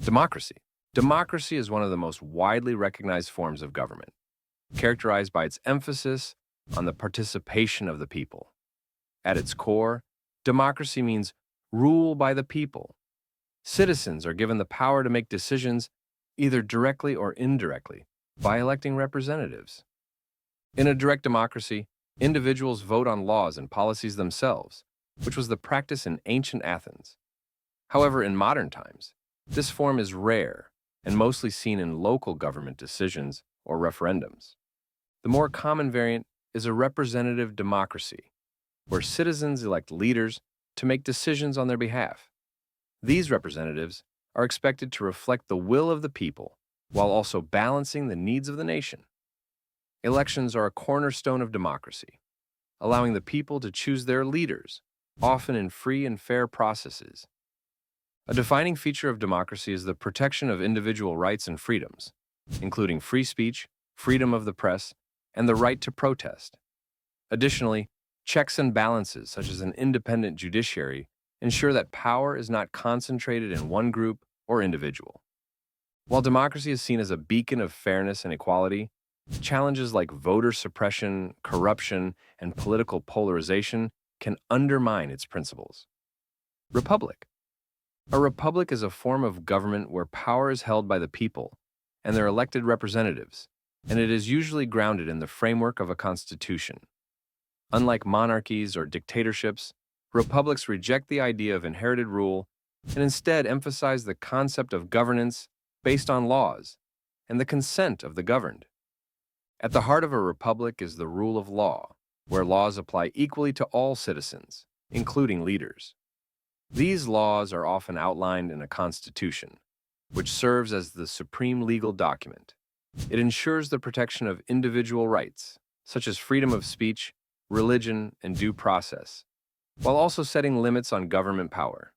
Democracy. Democracy is one of the most widely recognized forms of government, characterized by its emphasis on the participation of the people. At its core, democracy means rule by the people. Citizens are given the power to make decisions either directly or indirectly by electing representatives. In a direct democracy, individuals vote on laws and policies themselves, which was the practice in ancient Athens. However, in modern times, this form is rare and mostly seen in local government decisions or referendums. The more common variant is a representative democracy, where citizens elect leaders to make decisions on their behalf. These representatives are expected to reflect the will of the people while also balancing the needs of the nation. Elections are a cornerstone of democracy, allowing the people to choose their leaders, often in free and fair processes. A defining feature of democracy is the protection of individual rights and freedoms, including free speech, freedom of the press, and the right to protest. Additionally, checks and balances, such as an independent judiciary, ensure that power is not concentrated in one group or individual. While democracy is seen as a beacon of fairness and equality, challenges like voter suppression, corruption, and political polarization can undermine its principles. Republic. A republic is a form of government where power is held by the people and their elected representatives, and it is usually grounded in the framework of a constitution. Unlike monarchies or dictatorships, republics reject the idea of inherited rule and instead emphasize the concept of governance based on laws and the consent of the governed. At the heart of a republic is the rule of law, where laws apply equally to all citizens, including leaders. These laws are often outlined in a constitution, which serves as the supreme legal document. It ensures the protection of individual rights, such as freedom of speech, religion, and due process, while also setting limits on government power.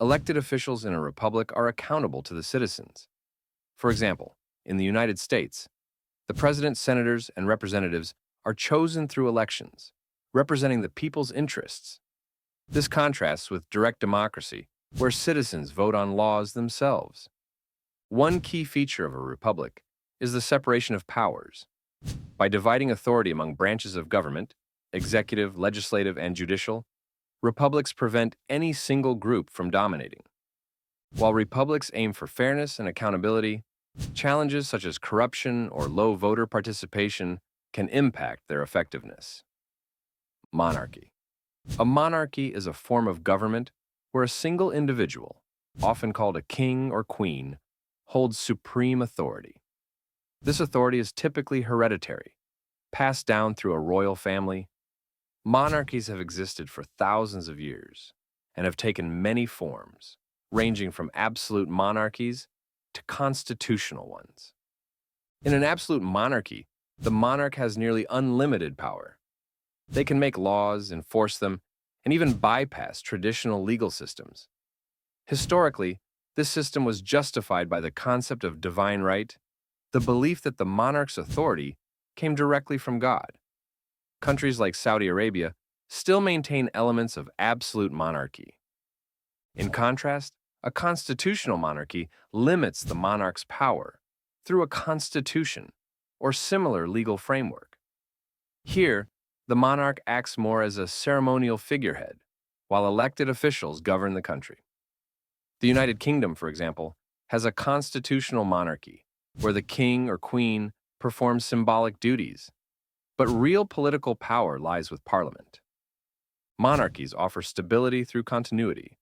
Elected officials in a republic are accountable to the citizens. For example, in the United States, the president, senators, and representatives are chosen through elections, representing the people's interests. This contrasts with direct democracy, where citizens vote on laws themselves. One key feature of a republic is the separation of powers. By dividing authority among branches of government, executive, legislative, and judicial, republics prevent any single group from dominating. While republics aim for fairness and accountability, challenges such as corruption or low voter participation can impact their effectiveness. Monarchy. A monarchy is a form of government where a single individual, often called a king or queen, holds supreme authority. This authority is typically hereditary, passed down through a royal family. Monarchies have existed for thousands of years and have taken many forms, ranging from absolute monarchies to constitutional ones. In an absolute monarchy, the monarch has nearly unlimited power. They can make laws, enforce them, and even bypass traditional legal systems. Historically, this system was justified by the concept of divine right, the belief that the monarch's authority came directly from God. Countries like Saudi Arabia still maintain elements of absolute monarchy. In contrast, a constitutional monarchy limits the monarch's power through a constitution or similar legal framework. Here, the monarch acts more as a ceremonial figurehead, while elected officials govern the country. The United Kingdom, for example, has a constitutional monarchy, where the king or queen performs symbolic duties, but real political power lies with Parliament. Monarchies offer stability through continuity,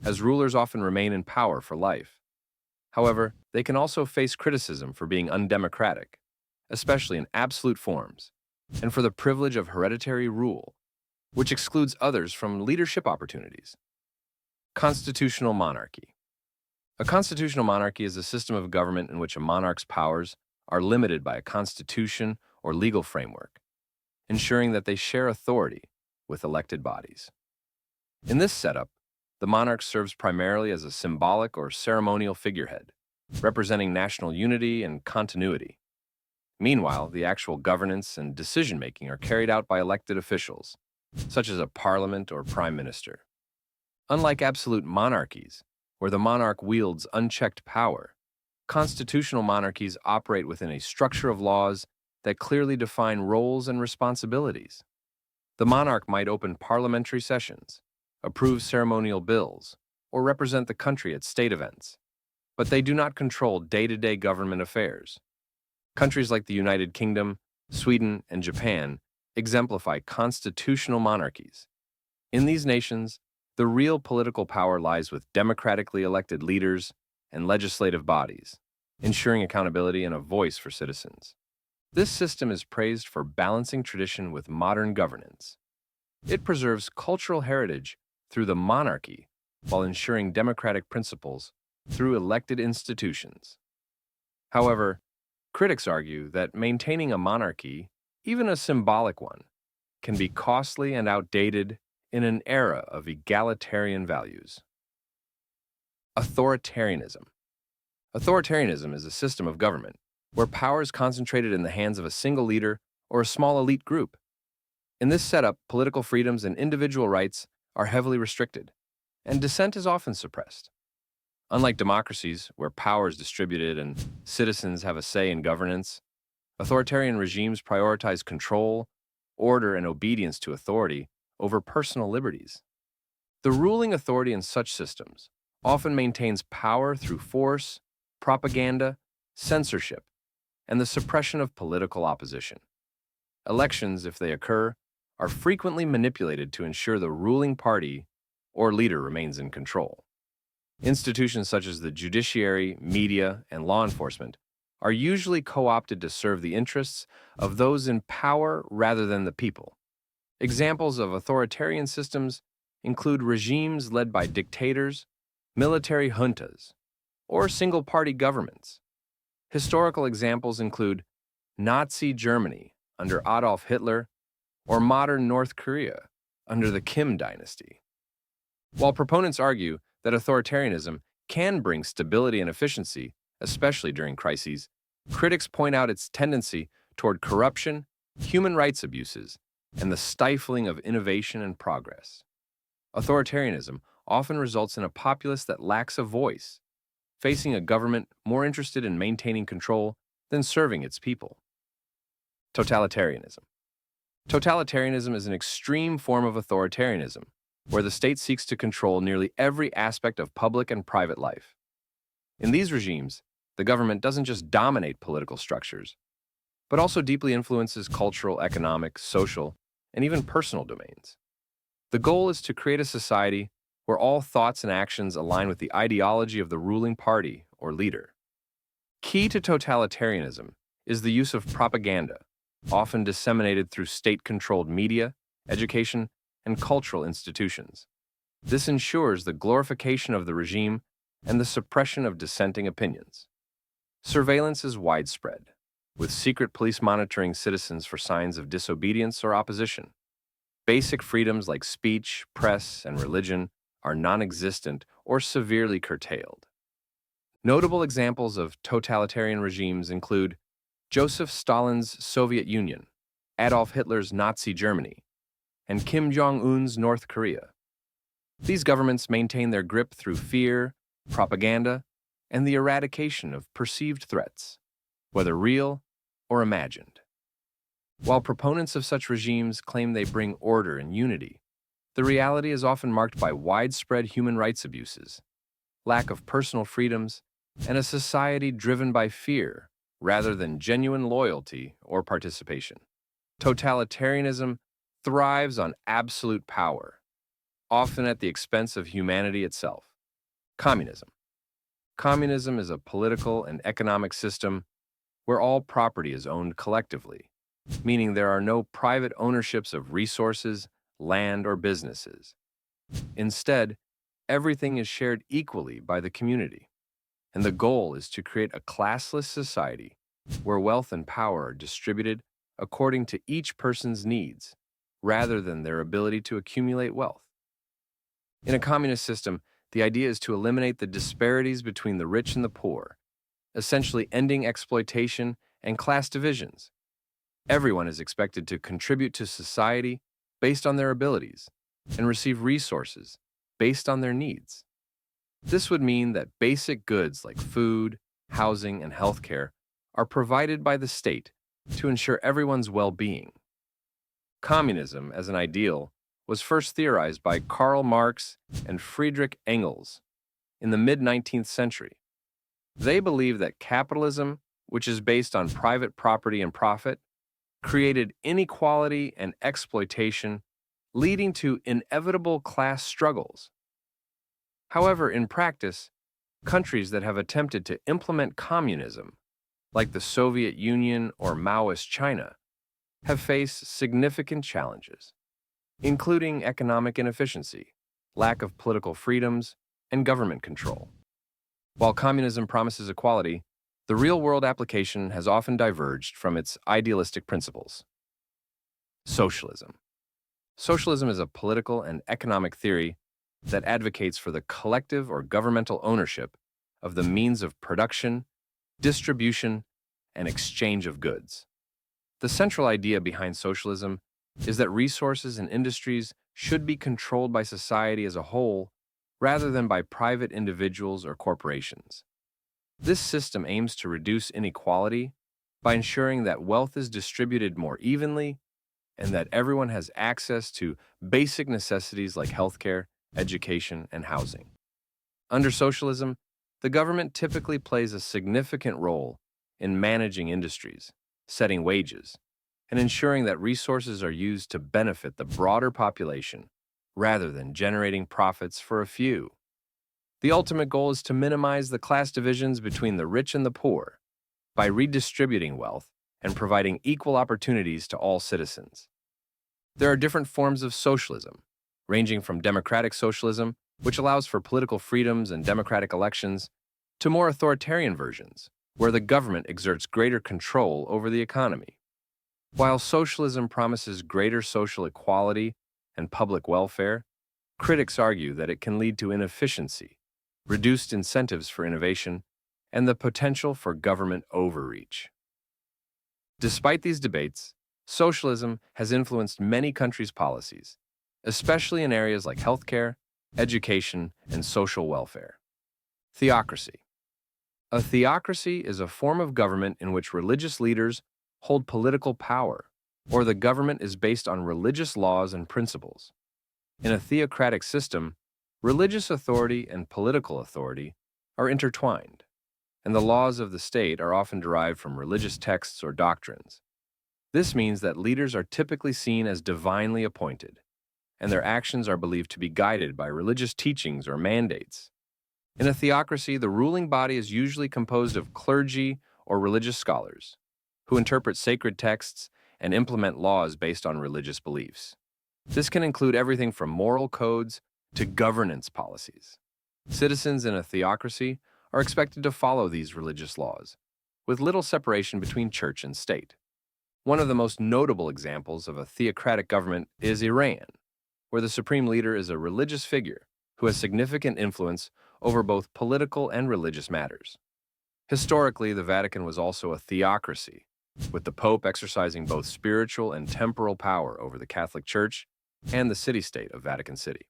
as rulers often remain in power for life. However, they can also face criticism for being undemocratic, especially in absolute forms, and for the privilege of hereditary rule, which excludes others from leadership opportunities. Constitutional monarchy. A constitutional monarchy is a system of government in which a monarch's powers are limited by a constitution or legal framework, ensuring that they share authority with elected bodies. In this setup, the monarch serves primarily as a symbolic or ceremonial figurehead, representing national unity and continuity. Meanwhile, the actual governance and decision-making are carried out by elected officials, such as a parliament or prime minister. Unlike absolute monarchies, where the monarch wields unchecked power. Constitutional monarchies operate within a structure of laws that clearly define roles and responsibilities. The monarch might open parliamentary sessions, approve ceremonial bills, or represent the country at state events, but they do not control day-to-day government affairs. Countries like the United Kingdom, Sweden, and Japan exemplify constitutional monarchies. In these nations, the real political power lies with democratically elected leaders and legislative bodies, ensuring accountability and a voice for citizens. This system is praised for balancing tradition with modern governance. It preserves cultural heritage through the monarchy while ensuring democratic principles through elected institutions. However, critics argue that maintaining a monarchy, even a symbolic one, can be costly and outdated in an era of egalitarian values. Authoritarianism. Authoritarianism is a system of government where power is concentrated in the hands of a single leader or a small elite group. In this setup, political freedoms and individual rights are heavily restricted, and dissent is often suppressed. Unlike democracies, where power is distributed and citizens have a say in governance, authoritarian regimes prioritize control, order, and obedience to authority over personal liberties. The ruling authority in such systems often maintains power through force, propaganda, censorship, and the suppression of political opposition. Elections, if they occur, are frequently manipulated to ensure the ruling party or leader remains in control. Institutions such as the judiciary, media, and law enforcement are usually co-opted to serve the interests of those in power rather than the people. Examples of authoritarian systems include regimes led by dictators, military juntas, or single-party governments. Historical examples include Nazi Germany under Adolf Hitler or modern North Korea under the Kim dynasty. While proponents argue that authoritarianism can bring stability and efficiency, especially during crises, critics point out its tendency toward corruption, human rights abuses, and the stifling of innovation and progress. Authoritarianism often results in a populace that lacks a voice, facing a government more interested in maintaining control than serving its people. Totalitarianism. Totalitarianism is an extreme form of authoritarianism, where the state seeks to control nearly every aspect of public and private life. In these regimes, the government doesn't just dominate political structures, but also deeply influences cultural, economic, social, and even personal domains. The goal is to create a society where all thoughts and actions align with the ideology of the ruling party or leader. Key to totalitarianism is the use of propaganda, often disseminated through state-controlled media, education, and cultural institutions. This ensures the glorification of the regime and the suppression of dissenting opinions. Surveillance is widespread, with secret police monitoring citizens for signs of disobedience or opposition. Basic freedoms like speech, press, and religion are non-existent or severely curtailed. Notable examples of totalitarian regimes include Joseph Stalin's Soviet Union, Adolf Hitler's Nazi Germany, and Kim Jong-un's North Korea. These governments maintain their grip through fear, propaganda, and the eradication of perceived threats, whether real or imagined. While proponents of such regimes claim they bring order and unity, the reality is often marked by widespread human rights abuses, lack of personal freedoms, and a society driven by fear rather than genuine loyalty or participation. Totalitarianism thrives on absolute power, often at the expense of humanity itself. Communism. Communism is a political and economic system where all property is owned collectively, meaning there are no private ownerships of resources, land, or businesses. Instead, everything is shared equally by the community, and the goal is to create a classless society where wealth and power are distributed according to each person's needs, rather than their ability to accumulate wealth. In a communist system, the idea is to eliminate the disparities between the rich and the poor, essentially ending exploitation and class divisions. Everyone is expected to contribute to society based on their abilities and receive resources based on their needs. This would mean that basic goods like food, housing, and healthcare are provided by the state to ensure everyone's well-being. Communism, as an ideal, was first theorized by Karl Marx and Friedrich Engels in the mid-19th century. They believed that capitalism, which is based on private property and profit, created inequality and exploitation, leading to inevitable class struggles. However, in practice, countries that have attempted to implement communism, like the Soviet Union or Maoist China, have faced significant challenges, including economic inefficiency, lack of political freedoms, and government control. While communism promises equality, the real-world application has often diverged from its idealistic principles. Socialism. Socialism is a political and economic theory that advocates for the collective or governmental ownership of the means of production, distribution, and exchange of goods. The central idea behind socialism is that resources and industries should be controlled by society as a whole rather than by private individuals or corporations. This system aims to reduce inequality by ensuring that wealth is distributed more evenly and that everyone has access to basic necessities like healthcare, education, and housing. Under socialism, the government typically plays a significant role in managing industries, setting wages, and ensuring that resources are used to benefit the broader population rather than generating profits for a few. The ultimate goal is to minimize the class divisions between the rich and the poor by redistributing wealth and providing equal opportunities to all citizens. There are different forms of socialism, ranging from democratic socialism, which allows for political freedoms and democratic elections, to more authoritarian versions, where the government exerts greater control over the economy. While socialism promises greater social equality and public welfare, critics argue that it can lead to inefficiency, reduced incentives for innovation, and the potential for government overreach. Despite these debates, socialism has influenced many countries' policies, especially in areas like healthcare, education, and social welfare. Theocracy. A theocracy is a form of government in which religious leaders hold political power, or the government is based on religious laws and principles. In a theocratic system, religious authority and political authority are intertwined, and the laws of the state are often derived from religious texts or doctrines. This means that leaders are typically seen as divinely appointed, and their actions are believed to be guided by religious teachings or mandates. In a theocracy, the ruling body is usually composed of clergy or religious scholars, who interpret sacred texts and implement laws based on religious beliefs. This can include everything from moral codes to governance policies. Citizens in a theocracy are expected to follow these religious laws, with little separation between church and state. One of the most notable examples of a theocratic government is Iran, where the supreme leader is a religious figure who has significant influence over both political and religious matters. Historically, the Vatican was also a theocracy, with the Pope exercising both spiritual and temporal power over the Catholic Church and the city-state of Vatican City.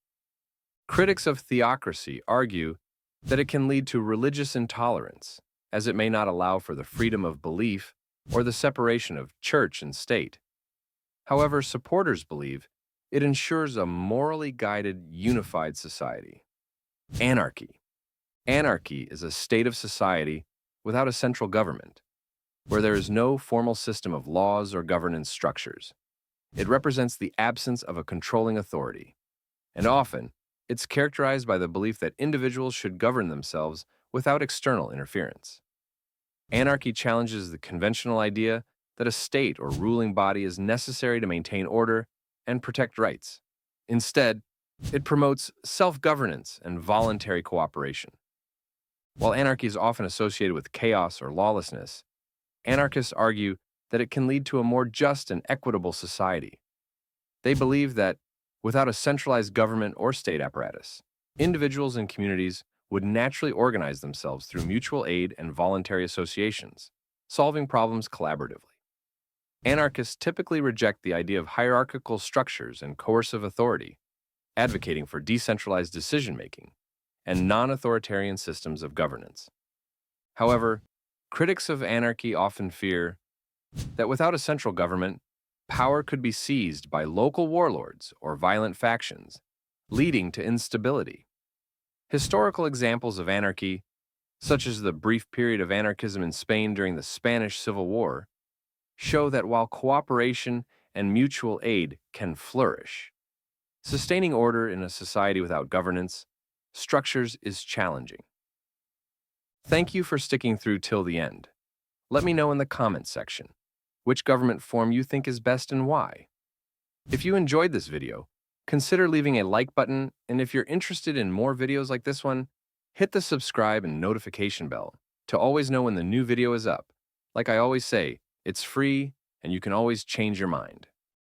Critics of theocracy argue that it can lead to religious intolerance, as it may not allow for the freedom of belief or the separation of church and state. However, supporters believe it ensures a morally guided, unified society. Anarchy. Anarchy is a state of society without a central government, where there is no formal system of laws or governance structures. It represents the absence of a controlling authority, and often, it's characterized by the belief that individuals should govern themselves without external interference. Anarchy challenges the conventional idea that a state or ruling body is necessary to maintain order and protect rights. Instead, it promotes self-governance and voluntary cooperation. While anarchy is often associated with chaos or lawlessness, anarchists argue that it can lead to a more just and equitable society. They believe that, without a centralized government or state apparatus, individuals and communities would naturally organize themselves through mutual aid and voluntary associations, solving problems collaboratively. Anarchists typically reject the idea of hierarchical structures and coercive authority, advocating for decentralized decision-making and non-authoritarian systems of governance. However, critics of anarchy often fear that without a central government, power could be seized by local warlords or violent factions, leading to instability. Historical examples of anarchy, such as the brief period of anarchism in Spain during the Spanish Civil War, show that while cooperation and mutual aid can flourish, sustaining order in a society without governance structures is challenging. Thank you for sticking through till the end. Let me know in the comments section which government form you think is best and why. If you enjoyed this video, consider leaving a like button, and if you're interested in more videos like this one, hit the subscribe and notification bell to always know when the new video is up. Like I always say, it's free and you can always change your mind.